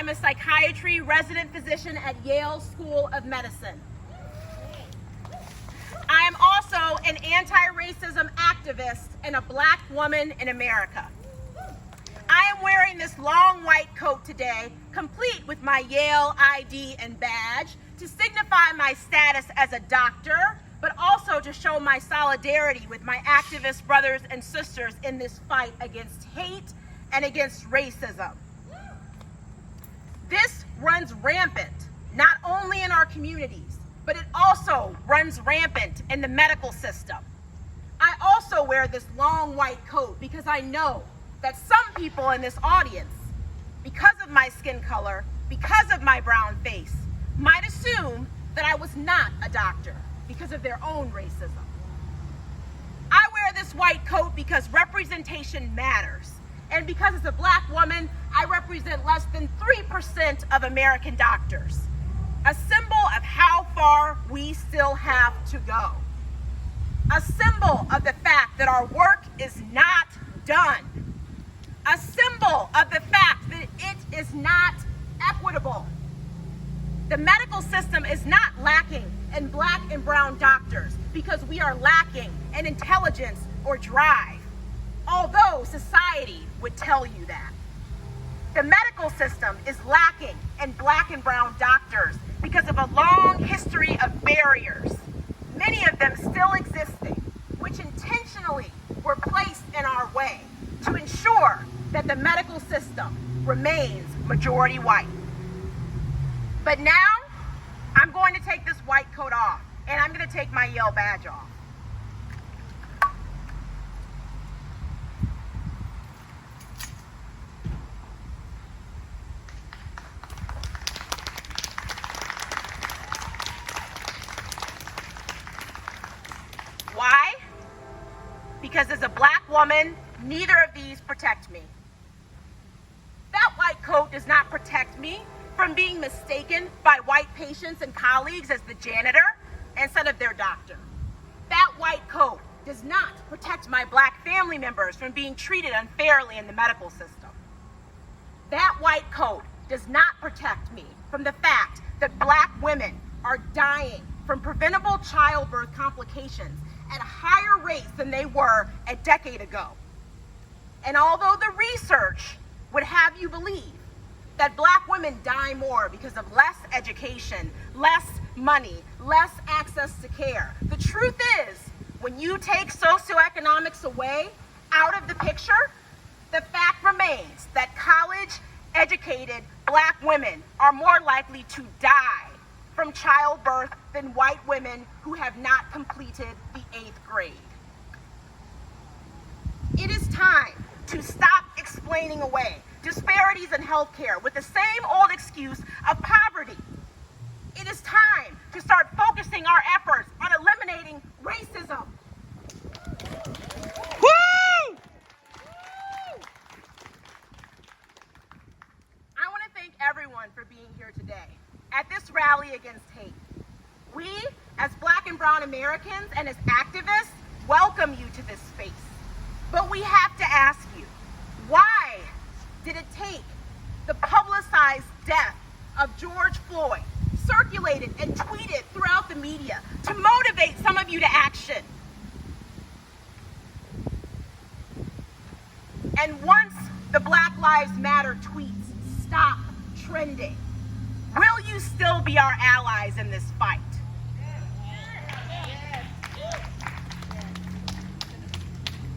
am a psychiatry resident physician at Yale School of Medicine. I am also an anti-racism activist and a Black woman in America. I am wearing this long white coat today, complete with my Yale ID and badge, to signify my status as a doctor, but also to show my solidarity with my activist brothers and sisters in this fight against hate and against racism. This runs rampant, not only in our communities, but it also runs rampant in the medical system. I also wear this long white coat because I know that some people in this audience, because of my skin color, because of my brown face, might assume that I was not a doctor because of their own racism. I wear this white coat because representation matters. And because as a Black woman, I represent less than 3% of American doctors, a symbol of how far we still have to go. A symbol of the fact that our work is not done. A symbol of the fact that it is not equitable. The medical system is not lacking in Black and brown doctors because we are lacking in intelligence or drive, although society would tell you that. The medical system is lacking in Black and brown doctors because of a long history of barriers, many of them still existing, which intentionally were placed in our way to ensure that the medical system remains majority white. But now, I'm going to take this white coat off, and I'm going to take my Yale badge off. Why? Because as a Black woman, neither of these protect me. That white coat does not protect me from being mistaken by white patients and colleagues as the janitor instead of their doctor. That white coat does not protect my Black family members from being treated unfairly in the medical system. That white coat does not protect me from the fact that Black women are dying from preventable childbirth complications at higher rates than they were a decade ago. And although the research would have you believe that Black women die more because of less education, less money, less access to care, the truth is, when you take socioeconomics away out of the picture, the fact remains that college-educated Black women are more likely to die from childbirth than white women who have not completed the 8th grade. It is time to stop explaining away disparities in healthcare with the same old excuse of poverty. It is time to start focusing our efforts on eliminating racism. Woo! I want to thank everyone for being here today at this rally against hate. We, as Black and brown Americans and as activists, welcome you to this space. But we have to ask you, why did it take the publicized death of George Floyd, circulated and tweeted throughout the media, to motivate some of you to action? And once the Black Lives Matter tweets stop trending, will you still be our allies in this fight?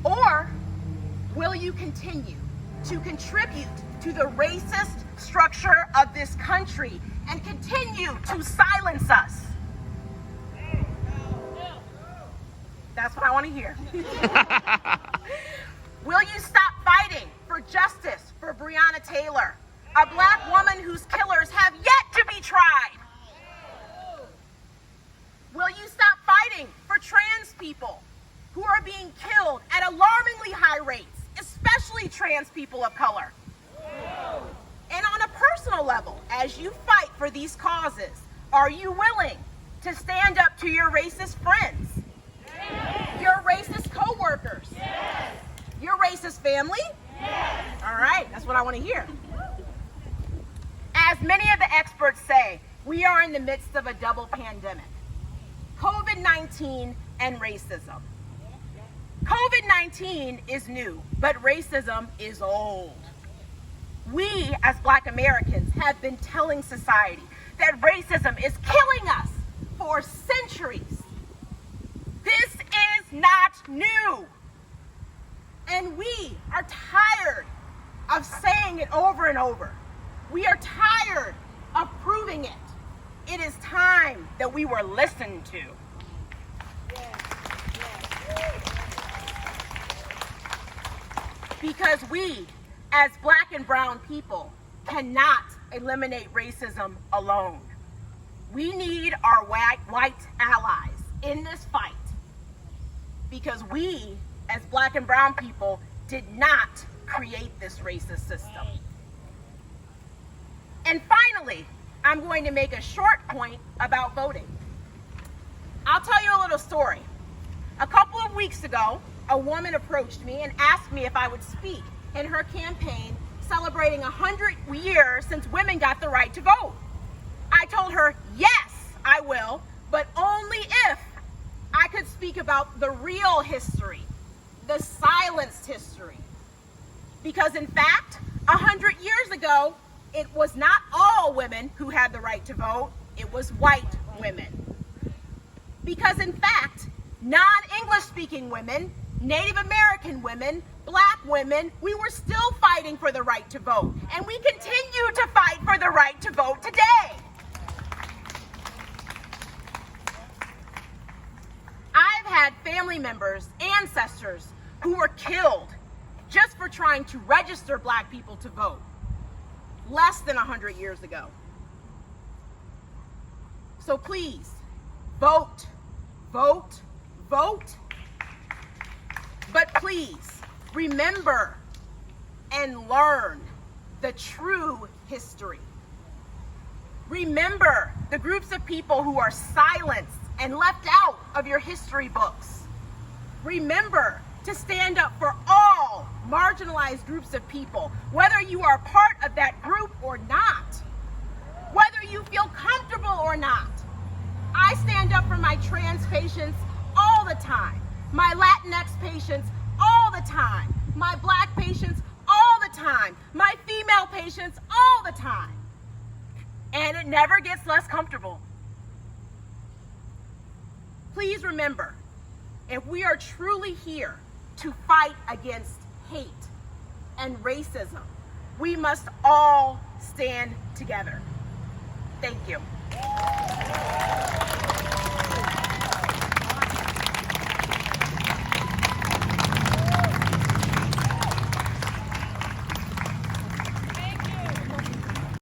Or will you continue to contribute to the racist structure of this country and continue to silence us? That's what I want to hear. Will you stop fighting for justice for Breonna Taylor, a Black woman whose killers have yet to be tried? Will you stop fighting for trans people who are being killed at alarmingly high rates, especially trans people of color? And on a personal level, as you fight for these causes, are you willing to stand up to your racist friends? Yes. Your racist coworkers? Yes. Your racist family? Yes. All right, that's what I want to hear. As many of the experts say, we are in the midst of a double pandemic, COVID-19 and racism. COVID-19 is new, but racism is old. We, as Black Americans, have been telling society that racism is killing us for centuries. This is not new. And we are tired of saying it over and over. We are tired of proving it. It is time that we were listened to. Because we, as Black and brown people, cannot eliminate racism alone. We need our white allies in this fight, because we, as Black and brown people, did not create this racist system. And finally, I'm going to make a short point about voting. I'll tell you a little story. A couple of weeks ago, a woman approached me and asked me if I would speak in her campaign celebrating 100 years since women got the right to vote. I told her, yes, I will, but only if I could speak about the real history, the silenced history. Because in fact, 100 years ago, it was not all women who had the right to vote, it was white women. Because in fact, non-English speaking women, Native American women, Black women, we were still fighting for the right to vote. And we continue to fight for the right to vote today. I've had family members, ancestors, who were killed just for trying to register Black people to vote, less than 100 years ago. So please, vote, vote, vote. But please, remember and learn the true history. Remember the groups of people who are silenced and left out of your history books. Remember to stand up for all marginalized groups of people, whether you are part of that group or not, whether you feel comfortable or not. I stand up for my trans patients all the time, my Latinx patients all the time, my Black patients all the time, my female patients all the time. And it never gets less comfortable. Please remember, if we are truly here to fight against hate and racism, we must all stand together. Thank you.